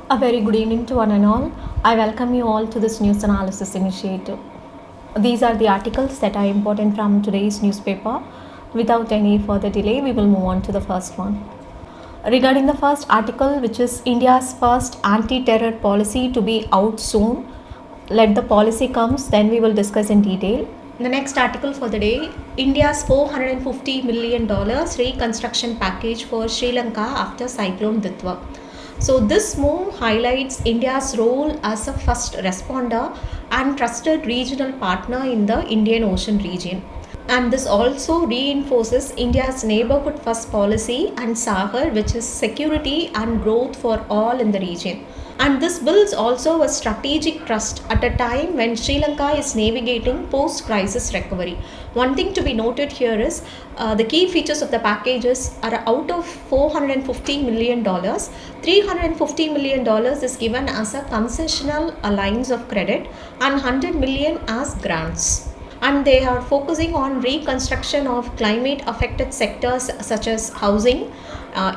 A very good evening to one and all. I welcome you all to this news analysis initiative. These are the articles that are important from today's newspaper. Without any further delay, we will move on to the first one. Regarding the first article, which is India's first anti-terror policy to be out soon. Let the policy comes, then we will discuss in detail. The next article for the day, India's $450 million reconstruction package for Sri Lanka after Cyclone Ditwa. So this move highlights India's role as a first responder and trusted regional partner in the Indian Ocean region. And this also reinforces India's neighborhood first policy and SAGAR, which is security and growth for all in the region. And this builds also a strategic trust at a time when Sri Lanka is navigating post-crisis recovery. One thing to be noted here is the key features of the packages are out of $450 million, $350 million is given as a concessional lines of credit and $100 million as grants. And they are focusing on reconstruction of climate affected sectors such as housing,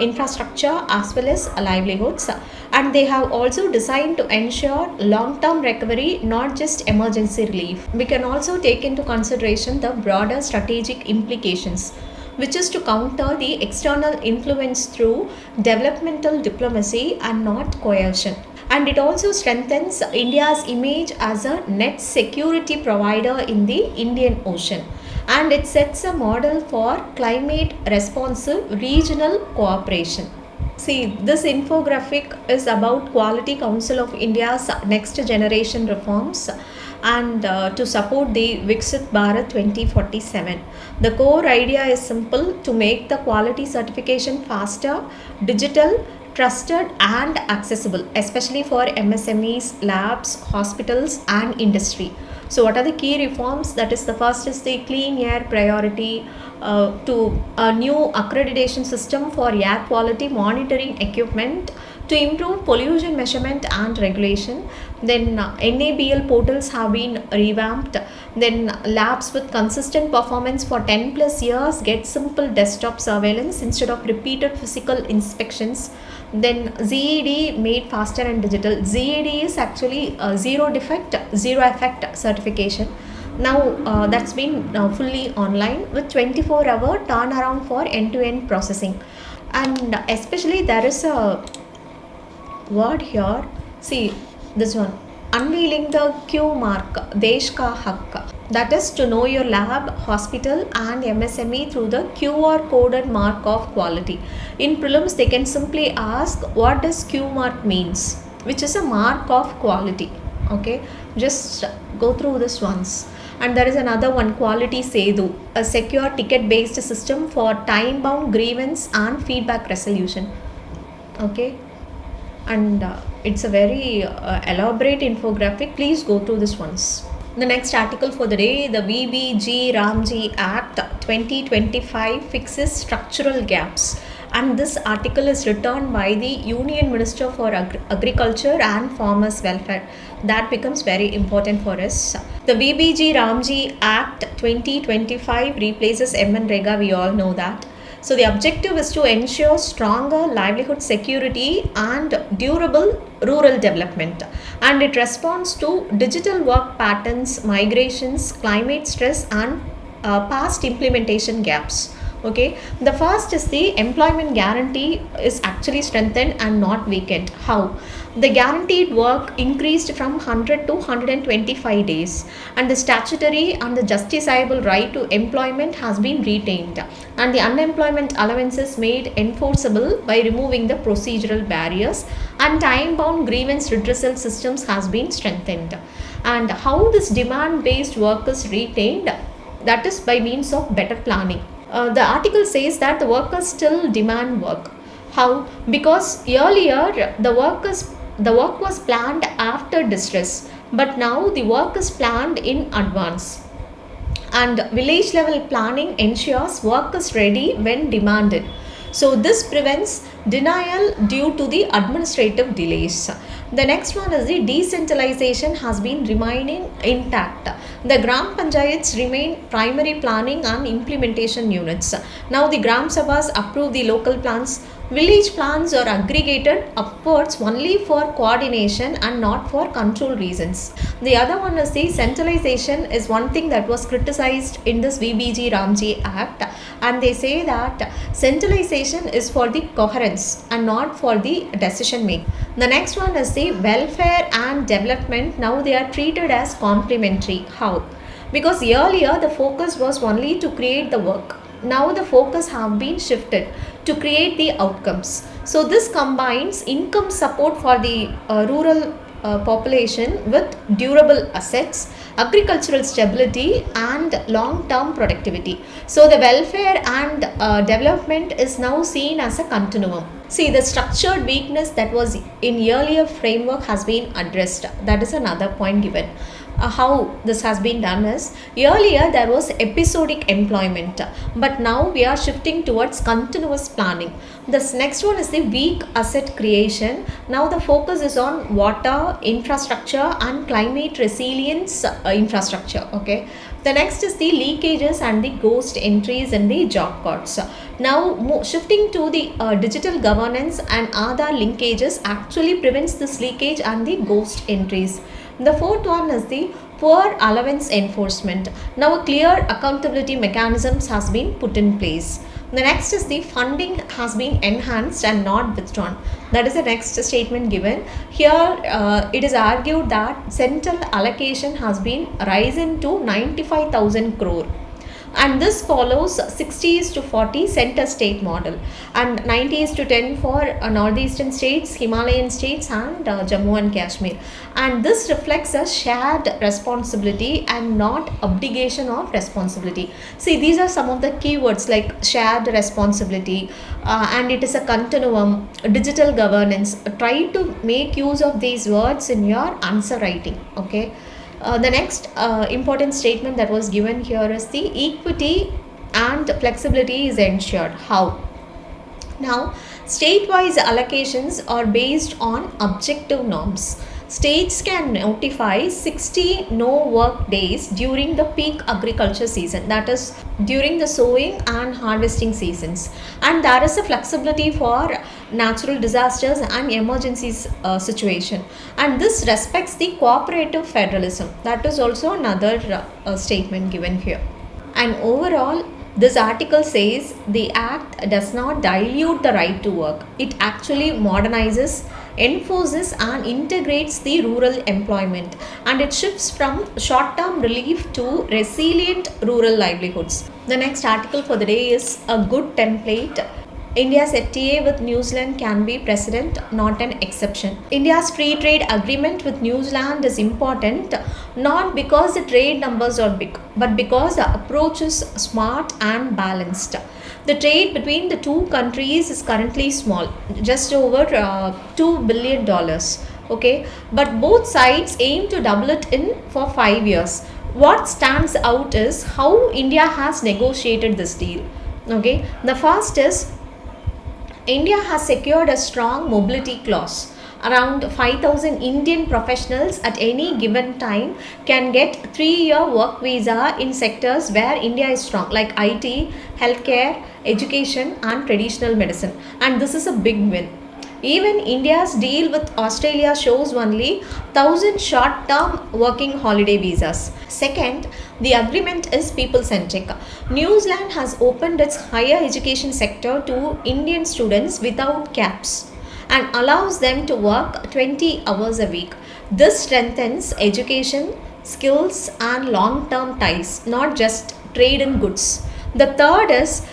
infrastructure as well as livelihoods, and they have also designed to ensure long-term recovery, not just emergency relief. We can also take into consideration the broader strategic implications, which is to counter the external influence through developmental diplomacy and not coercion. And it also strengthens India's image as a net security provider in the Indian Ocean. And it sets a model for climate responsive regional cooperation. See, this infographic is about Quality Council of India's next generation reforms and to support the Viksit Bharat 2047. The core idea is simple: to make the quality certification faster, digital, trusted and accessible, especially for MSMEs, labs, hospitals and industry. So what are the key reforms? That is, the first is the clean air priority, to a new accreditation system for air quality monitoring equipment to improve pollution measurement and regulation. Then NABL portals have been revamped. Then labs with consistent performance for 10 plus years get simple desktop surveillance instead of repeated physical inspections. Then ZED made faster and digital. ZED is actually zero defect, zero effect certification. Now that's been fully online with 24-hour turnaround for end-to-end processing. And especially there is a word here. See this one, unveiling the Q mark, Desh Ka Hak. That is to know your lab, hospital and MSME through the QR coded mark of quality. In prelims, they can simply ask what does Q mark means, which is a mark of quality. Okay, just go through this once. And there is another one, Quality Sedu, a secure ticket based system for time bound grievance and feedback resolution. Okay, and it's a very elaborate infographic. Please go through this once. The next article for the day, the VBG Ramji Act 2025 fixes structural gaps. And this article is written by the Union Minister for Agriculture and Farmers Welfare. That becomes very important for us. The VBG Ramji Act 2025 replaces MNREGA, we all know that. So the objective is to ensure stronger livelihood security and durable rural development. And it responds to digital work patterns, migrations, climate stress and past implementation gaps. Okay, the first is the employment guarantee is actually strengthened and not weakened. How? The guaranteed work increased from 100 to 125 days, and the statutory and the justiciable right to employment has been retained, and the unemployment allowances made enforceable by removing the procedural barriers, and time-bound grievance redressal systems has been strengthened. And how this demand-based work is retained? That is by means of better planning. The article says that the workers still demand work. How? Because earlier the work was planned after distress, but now the work is planned in advance. And village level planning ensures work is ready when demanded. So this prevents denial due to the administrative delays. The next one is the decentralization has been remaining intact. The Gram Panchayats remain primary planning and implementation units. Now the Gram Sabhas approve the local plans, Village plans are aggregated upwards only for coordination and not for control reasons. The other one is the centralization is one thing that was criticized in this VBG Ramji Act, and they say that centralization is for the coherence and not for the decision making. The next one is the welfare and development. Now they are treated as complementary. How? Because earlier the focus was only to create the work. Now the focus have been shifted to create the outcomes. So this combines income support for the rural population with durable assets, agricultural stability and long-term productivity. So the welfare and development is now seen as a continuum. See, the structured weakness that was in earlier framework has been addressed. That is another point given. How this has been done is, earlier there was episodic employment, but now we are shifting towards continuous planning. This next one is the weak asset creation. Now the focus is on water infrastructure and climate resilience infrastructure. Okay. The next is the leakages and the ghost entries in the job cards. Now shifting to the digital governance and Aadhaar linkages actually prevents this leakage and the ghost entries. The fourth one is the poor allowance enforcement. Now clear accountability mechanisms has been put in place. The next is the funding has been enhanced and not withdrawn. That is the next statement given. Here it is argued that central allocation has been risen to 95,000 crore. And this follows 60:40 center state model and 90:10 for northeastern states, Himalayan states and Jammu and Kashmir. And this reflects a shared responsibility and not abdication of responsibility. See, these are some of the keywords like shared responsibility and it is a continuum, digital governance. Try to make use of these words in your answer writing. Okay. The next important statement that was given here is the equity and flexibility is ensured. How? Now, state-wise allocations are based on objective norms. States can notify 60 no work days during the peak agriculture season, that is during the sowing and harvesting seasons, and there is a flexibility for natural disasters and emergencies situation, and this respects the cooperative federalism. That is also another statement given here. And overall, this article says the act does not dilute the right to work. It actually modernizes, enforces and integrates the rural employment, and it shifts from short-term relief to resilient rural livelihoods. The next article for the day is a good template. India's FTA with New Zealand can be precedent, not an exception. India's free trade agreement with New Zealand is important not because the trade numbers are big, but because the approach is smart and balanced. The trade between the two countries is currently small, just over $2 billion. Okay, but both sides aim to double it in for 5 years. What stands out is how India has negotiated this deal. Okay, the first is India has secured a strong mobility clause. Around 5,000 Indian professionals at any given time can get 3-year work visa in sectors where India is strong, like IT, healthcare, education and traditional medicine. And this is a big win. Even India's deal with Australia shows only 1,000 short-term working holiday visas. Second, the agreement is people-centric. New Zealand has opened its higher education sector to Indian students without caps and allows them to work 20 hours a week. This strengthens education, skills and long-term ties, not just trade in goods. The third is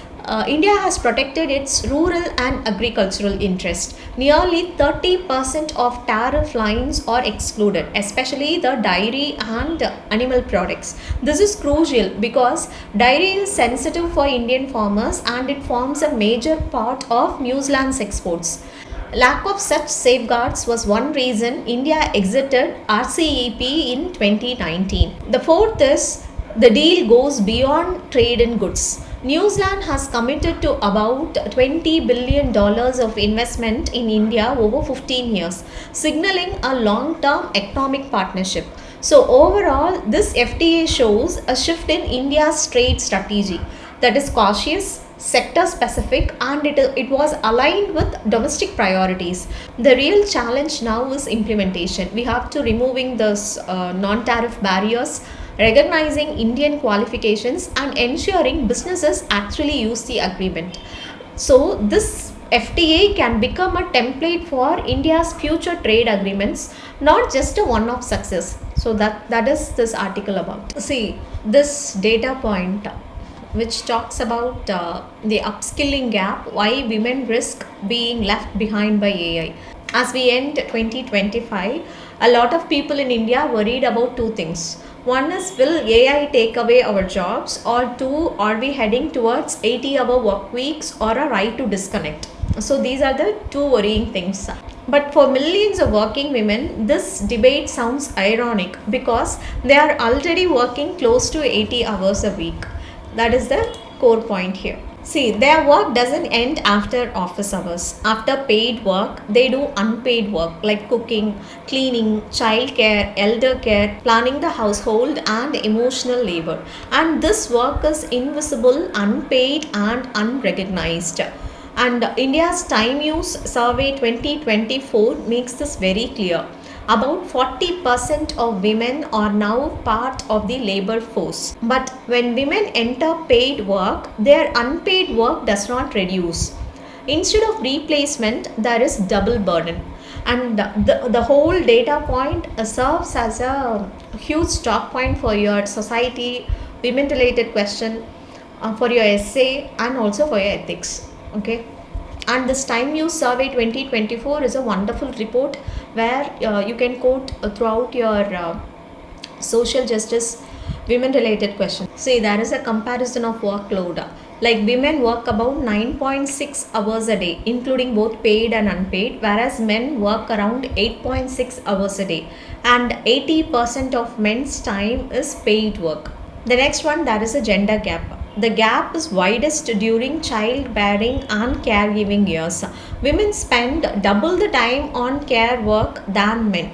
India has protected its rural and agricultural interest. Nearly 30% of tariff lines are excluded, especially the dairy and animal products. This is crucial because dairy is sensitive for Indian farmers and it forms a major part of New Zealand's exports. Lack of such safeguards was one reason India exited RCEP in 2019. The fourth is the deal goes beyond trade in goods. New Zealand has committed to about $20 billion of investment in India over 15 years, signaling a long-term economic partnership. So overall, this FTA shows a shift in India's trade strategy, that is cautious, sector specific, and it was aligned with domestic priorities. The real challenge now is implementation. We have to removing this non-tariff barriers, recognizing Indian qualifications, and ensuring businesses actually use the agreement. So this FTA can become a template for India's future trade agreements, not just a one-off success. So that is this article about. See this data point which talks about the upskilling gap, why women risk being left behind by AI. As we end 2025, a lot of people in India worried about two things. One is, will AI take away our jobs, or two, are we heading towards 80-hour work weeks or a right to disconnect? So these are the two worrying things. But for millions of working women, this debate sounds ironic because they are already working close to 80 hours a week. That is the core point here. See, their work doesn't end after office hours. After paid work, they do unpaid work like cooking, cleaning, childcare, elder care, planning the household, and emotional labor. And this work is invisible, unpaid, and unrecognized. And India's Time Use Survey 2024 makes this very clear. About 40% of women are now part of the labor force. But when women enter paid work, their unpaid work does not reduce. Instead of replacement, there is double burden. And the whole data point serves as a huge talk point for your society, women related question, for your essay, and also for your ethics. Okay. And this Time Use Survey 2024 is a wonderful report where you can quote throughout your social justice women related question. See, there is a comparison of workload. Like women work about 9.6 hours a day, including both paid and unpaid, whereas men work around 8.6 hours a day, and 80% of men's time is paid work. The next one, that is a gender gap. The gap is widest during childbearing and caregiving years. Women spend double the time on care work than men.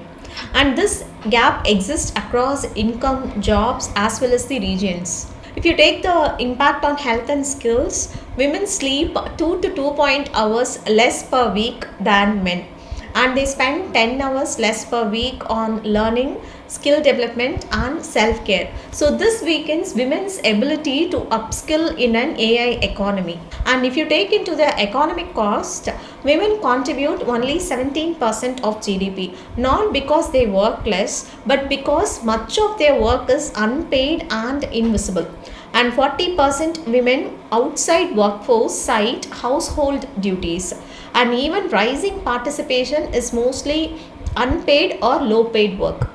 And this gap exists across income, jobs, as well as the regions. If you take the impact on health and skills, women sleep 2 to 2 hours less per week than men, and they spend 10 hours less per week on learning, skill development, and self-care. So this weakens women's ability to upskill in an AI economy. And if you take into the economic cost, women contribute only 17% of GDP, not because they work less, but because much of their work is unpaid and invisible. And 40% women outside workforce cite household duties, and even rising participation is mostly unpaid or low paid work.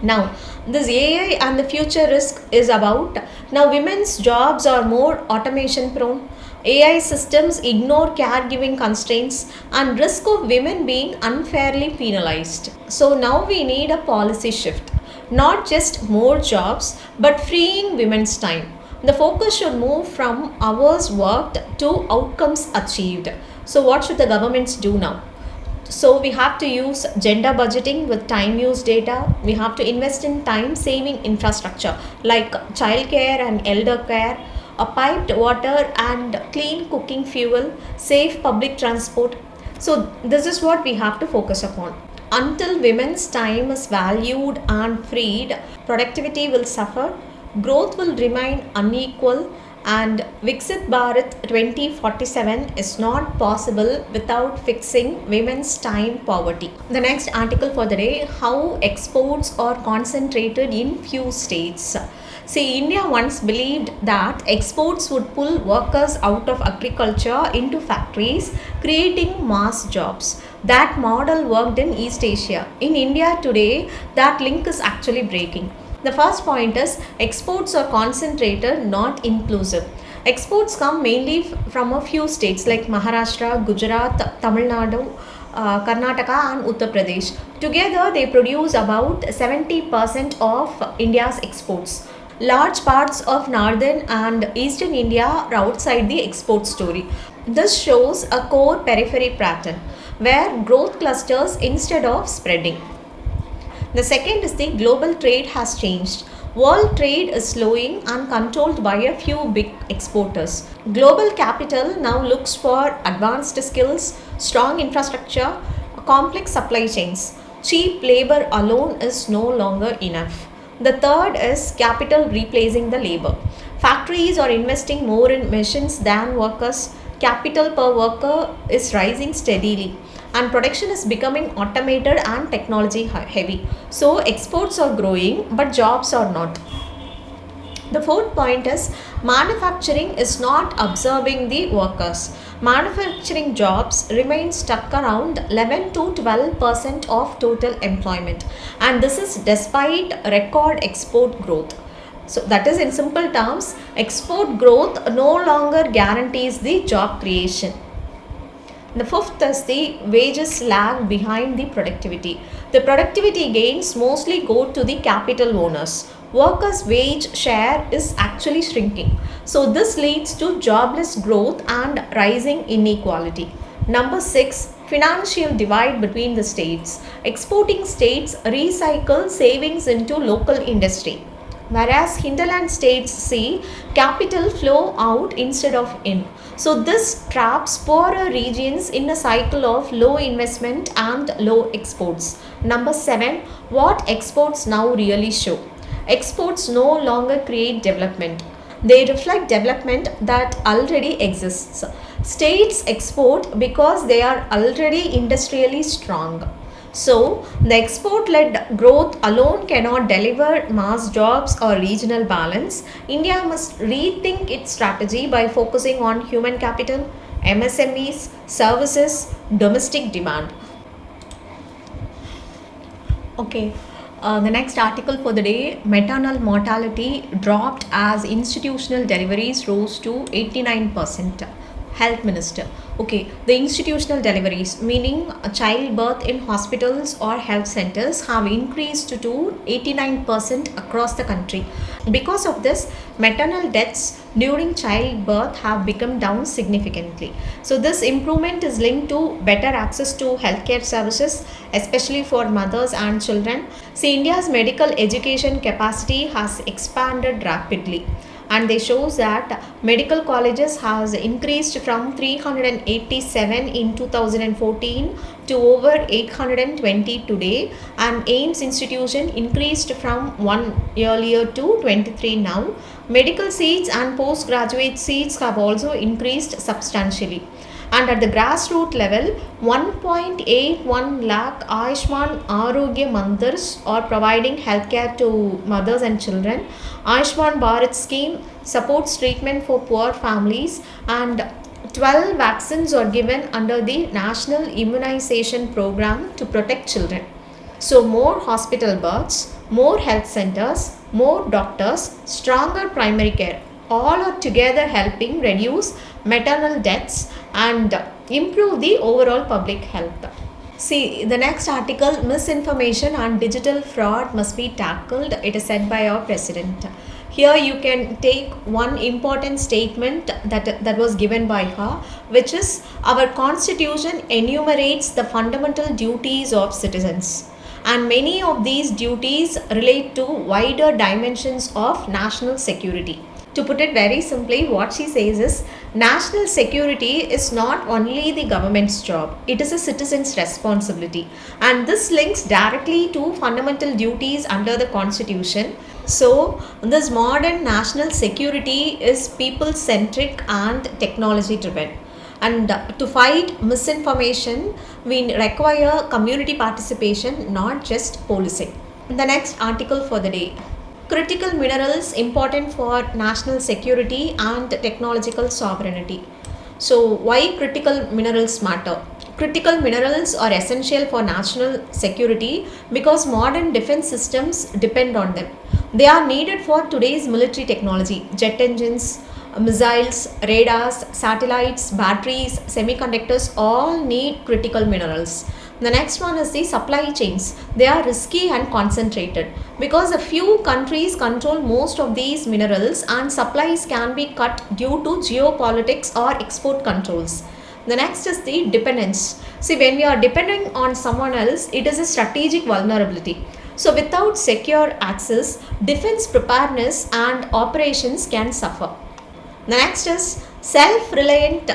Now, this AI and the future risk is about, now women's jobs are more automation prone. AI systems ignore caregiving constraints and risk of women being unfairly penalized. So now we need a policy shift. Not just more jobs, but freeing women's time. The focus should move from hours worked to outcomes achieved. So what should the governments do now? So we have to use gender budgeting with time use data. We have to invest in time saving infrastructure like childcare and elder care, a piped water and clean cooking fuel, safe public transport. So this is what we have to focus upon. Until women's time is valued and freed, productivity will suffer, growth will remain unequal, and Viksit Bharat 2047 is not possible without fixing women's time poverty. The next article for the day, how exports are concentrated in few states. See, India once believed that exports would pull workers out of agriculture into factories, creating mass jobs. That model worked in East Asia. In India today, that link is actually breaking. The first point is, exports are concentrated, not inclusive. Exports come mainly from a few states like Maharashtra, Gujarat, Tamil Nadu, Karnataka, and Uttar Pradesh. Together, they produce about 70% of India's exports. Large parts of northern and eastern India are outside the export story. This shows a core periphery pattern where growth clusters instead of spreading. The second is the global trade has changed. World trade is slowing and controlled by a few big exporters. Global capital now looks for advanced skills, strong infrastructure, complex supply chains. Cheap labor alone is no longer enough. The third is capital replacing the labor. Factories are investing more in machines than workers. Capital per worker is rising steadily and production is becoming automated and technology heavy. So exports are growing but jobs are not. The fourth point is manufacturing is not absorbing the workers. Manufacturing jobs remain stuck around 11 to 12% of total employment, and this is despite record export growth. So that is, in simple terms, export growth no longer guarantees the job creation. The fifth is the wages lag behind the productivity. The productivity gains mostly go to the capital owners. Workers' wage share is actually shrinking. So this leads to jobless growth and rising inequality. Number 6, financial divide between the states. Exporting states recycle savings into local industry, whereas hinterland states see capital flow out instead of in. So this traps poorer regions in a cycle of low investment and low exports. Number 7, what exports now really show. Exports no longer create development. They reflect development that already exists. States export because they are already industrially strong. So, the export-led growth alone cannot deliver mass jobs or regional balance. India must rethink its strategy by focusing on human capital, MSMEs, services, domestic demand. Okay. The next article for the day, maternal mortality dropped as institutional deliveries rose to 89%. Health Minister. Okay, the institutional deliveries, meaning childbirth in hospitals or health centers, have increased to 89% across the country. Because of this, maternal deaths during childbirth have become down significantly. So this improvement is linked to better access to healthcare services, especially for mothers and children. See, India's medical education capacity has expanded rapidly, and they shows that medical colleges has increased from 387 in 2014 to over 820 today, and AIMS institution increased from one earlier to 23 now. Medical seats and postgraduate seats have also increased substantially. And at the grassroots level, 1.81 lakh Ayushman Arogya Mandirs are providing healthcare to mothers and children. Ayushman Bharat scheme supports treatment for poor families, and 12 vaccines are given under the National Immunization Program to protect children. So more hospital beds, more health centers, more doctors, stronger primary care, all are together helping reduce maternal deaths and improve the overall public health. See, the next article, misinformation and digital fraud must be tackled. It is said by our president. Here you can take one important statement that was given by her, which is our constitution enumerates the fundamental duties of citizens, and many of these duties relate to wider dimensions of national security. To put it very simply, what she says is national security is not only the government's job, it is a citizen's responsibility, and this links directly to fundamental duties under the constitution. So this modern national security is people centric and technology driven, and to fight misinformation we require community participation, not just policing. The next article for the day, critical minerals important for national security and technological sovereignty. So why critical minerals matter? Critical minerals are essential for national security because modern defense systems depend on them. They are needed for today's military technology, jet engines, missiles, radars, satellites, batteries, semiconductors all need critical minerals. The next one is the supply chains. They are risky and concentrated because a few countries control most of these minerals, and supplies can be cut due to geopolitics or export controls. The next is the dependence. See, when we are depending on someone else, it is a strategic vulnerability. So without secure access, defense preparedness and operations can suffer. The next is self-reliant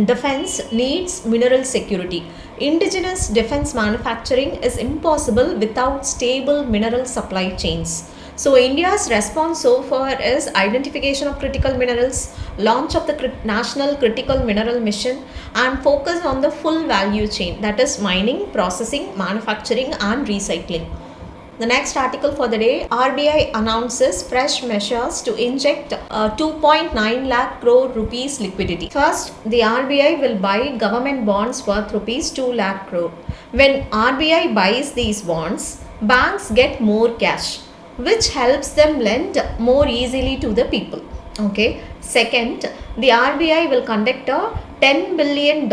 defense needs mineral security. Indigenous defense manufacturing is impossible without stable mineral supply chains. So India's response so far is identification of critical minerals, launch of the National Critical Mineral Mission, and focus on the full value chain, that is mining, processing, manufacturing and recycling. The next article for the day, RBI announces fresh measures to inject 2.9 lakh crore rupees liquidity. First, the RBI will buy government bonds worth rupees 2 lakh crore. When RBI buys these bonds, banks get more cash, which helps them lend more easily to the people. Okay. Second, the RBI will conduct a $10 billion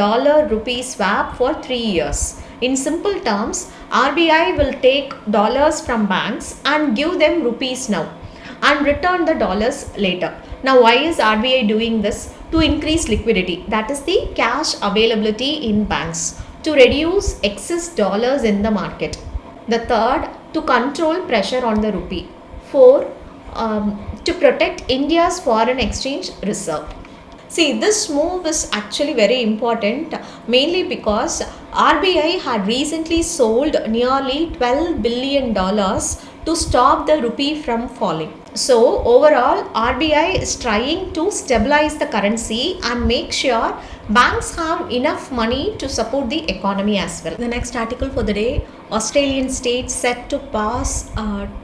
rupee swap for 3 years. In simple terms, RBI will take dollars from banks and give them rupees now and return the dollars later. Now, why is RBI doing this? To increase liquidity, that is the cash availability in banks, to reduce excess dollars in the market. The third, to control pressure on the rupee. Four, to protect India's foreign exchange reserve. See, this move is actually very important, mainly because RBI had recently sold nearly $12 billion to stop the rupee from falling. So, overall, RBI is trying to stabilize the currency and make sure banks have enough money to support the economy as well. The next article for the day, Australian states set to pass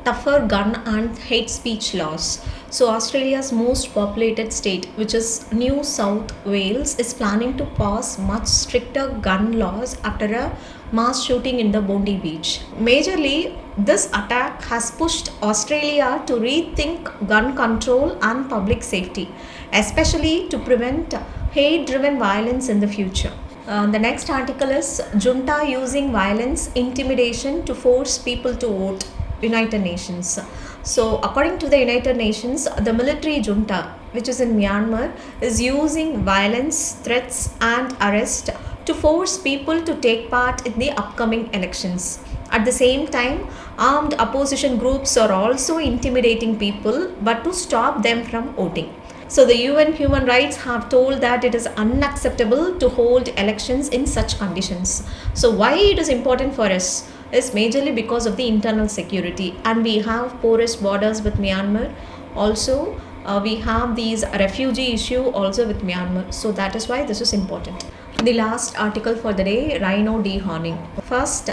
tougher gun and hate speech laws. So Australia's most populated state, which is New South Wales, is planning to pass much stricter gun laws after a mass shooting in the Bondi Beach. Majorly, this attack has pushed Australia to rethink gun control and public safety, especially to prevent hate-driven violence in the future. The next article is Junta using violence, intimidation to force people to vote. United Nations. So, according to the United Nations, the military junta, which is in Myanmar, is using violence, threats, and arrest to force people to take part in the upcoming elections. At the same time, armed opposition groups are also intimidating people, but to stop them from voting. So the UN Human Rights have told that it is unacceptable to hold elections in such conditions. So why it is important for us is majorly because of the internal security, and we have porous borders with Myanmar. Also, we have these refugee issue also with Myanmar. So that is why this is important. The last article for the day, rhino dehorning. First,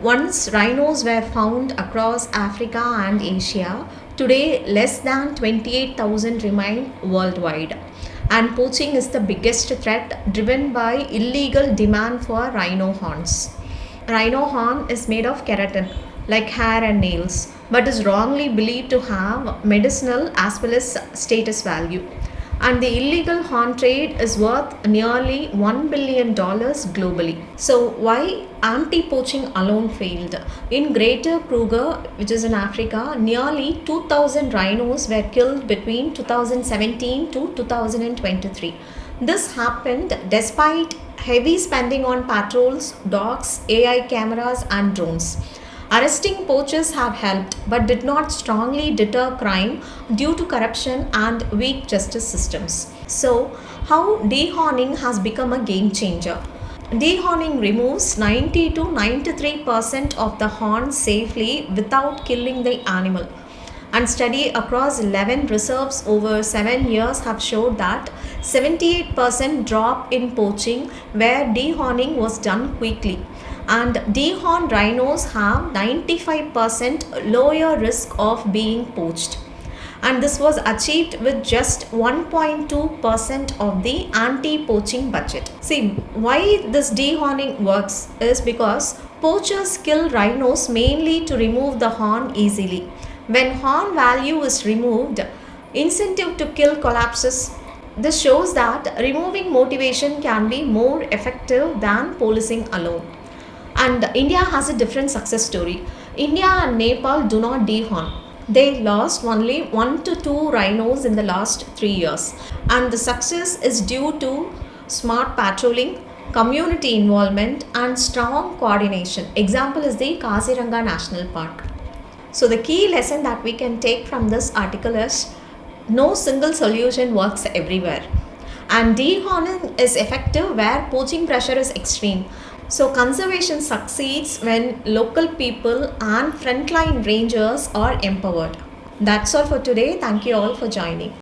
once rhinos were found across Africa and Asia, today less than 28,000 remain worldwide. And poaching is the biggest threat, driven by illegal demand for rhino horns. Rhino horn is made of keratin, like hair and nails, but is wrongly believed to have medicinal as well as status value. And the illegal horn trade is worth nearly $1 billion globally. So why anti-poaching alone failed? In Greater Kruger, which is in Africa, nearly 2,000 rhinos were killed between 2017 to 2023. This happened despite heavy spending on patrols, dogs, AI cameras and drones. Arresting poachers have helped but did not strongly deter crime due to corruption and weak justice systems. So, how dehorning has become a game changer? Dehorning removes 90 to 93% of the horn safely without killing the animal. And study across 11 reserves over 7 years have showed that 78% drop in poaching where dehorning was done quickly. And dehorned rhinos have 95% lower risk of being poached. And this was achieved with just 1.2% of the anti-poaching budget. See, why this dehorning works is because poachers kill rhinos mainly to remove the horn easily. When horn value is removed, incentive to kill collapses. This shows that removing motivation can be more effective than policing alone. And India has a different success story. India and Nepal do not dehorn. They lost only 1 to 2 rhinos in the last 3 years. And the success is due to smart patrolling, community involvement and strong coordination. Example is the Kaziranga National Park. So the key lesson that we can take from this article is no single solution works everywhere. And dehorning is effective where poaching pressure is extreme. So conservation succeeds when local people and frontline rangers are empowered. That's all for today. Thank you all for joining.